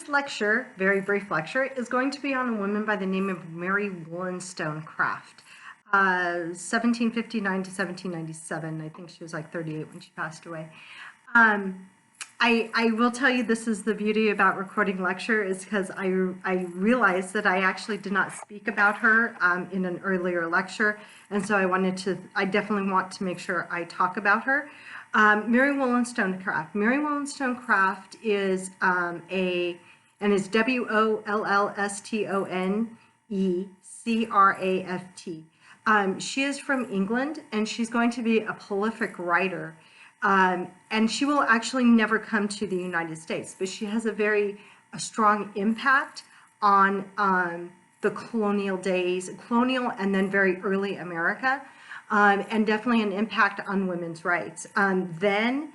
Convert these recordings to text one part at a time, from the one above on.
Today's lecture, very brief lecture, is going to be on a woman by the name of Mary Wollenstonecraft, 1759 to 1797. I think she was like 38 when she passed away. I will tell you, this is the beauty about recording lecture, is because I realized that I actually did not speak about her in an earlier lecture, and so I definitely want to make sure I talk about her. Mary Wollenstonecraft. Mary Wollenstonecraft is is Wollenstonecraft. She is from England, and she's going to be a prolific writer. And she will actually never come to the United States, but she has a strong impact on the colonial and then very early America, and definitely an impact on women's rights. Then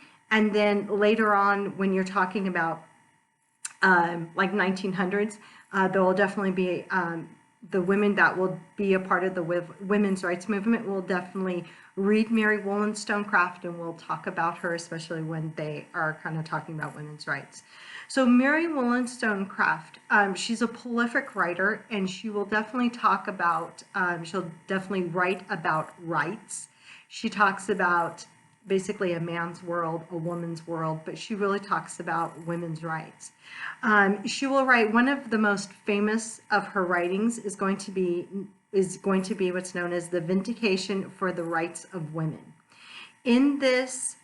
later on, when you're talking about like 1900s, there will definitely be the women that will be a part of the women's rights movement will definitely read Mary Wollenstonecraft, and we'll talk about her, especially when they are kind of talking about women's rights. So Mary Wollenstonecraft, she's a prolific writer, and she will definitely talk about, she'll definitely write about rights. She talks about basically a man's world, a woman's world, but she really talks about women's rights. She will write, one of the most famous of her writings is going to be what's known as the Vindication for the Rights of Women. In this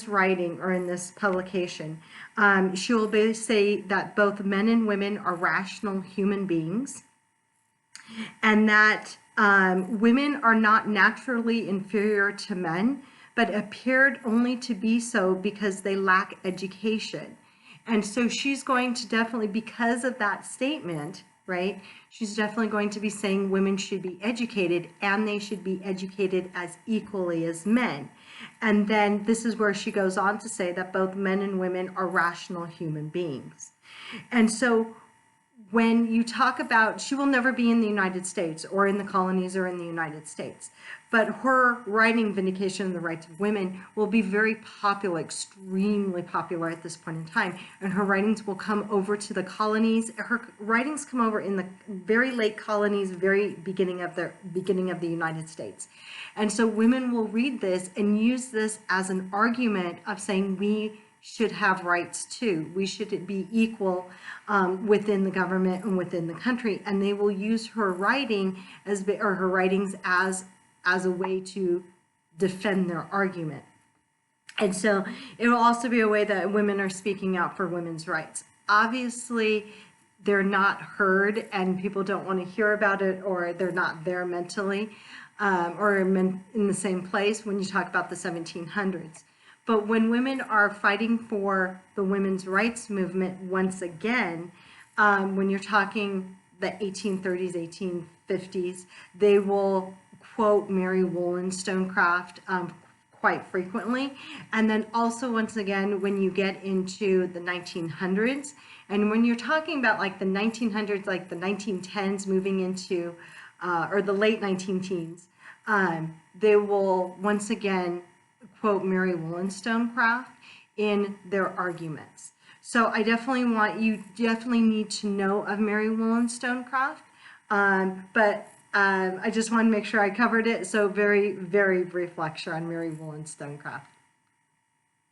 writing, or in this publication, she will say that both men and women are rational human beings, and that women are not naturally inferior to men, but appeared only to be so because they lack education. And so she's going to definitely, because of that statement, right, she's definitely going to be saying women should be educated, and they should be educated as equally as men. And then this is where she goes on to say that both men and women are rational human beings. And so when you talk about, she will never be in the United States or in the colonies or in the United States, but her writing, Vindication of the Rights of Women, will be very popular, extremely popular at this point in time, and her writings will come over to the colonies. Her writings come over in the very late colonies, very beginning of the United States. And so women will read this and use this as an argument of saying we should have rights too. We should be equal within the government and within the country. And they will use her writing her writings as a way to defend their argument. And so it will also be a way that women are speaking out for women's rights. Obviously, they're not heard, and people don't want to hear about it, or they're not there mentally, or in the same place when you talk about the 1700s. But when women are fighting for the women's rights movement once again, when you're talking the 1830s, 1850s, they will quote Mary Wollenstonecraft quite frequently. And then also, once again, when you get into the 1900s, and when you're talking about like the 1900s, like the 1910s moving into, or the late 19 teens, they will once again quote Mary Wollenstonecraft in their arguments. So I definitely need to know of Mary Wollenstonecraft, but I just want to make sure I covered it. So very, very brief lecture on Mary Wollenstonecraft.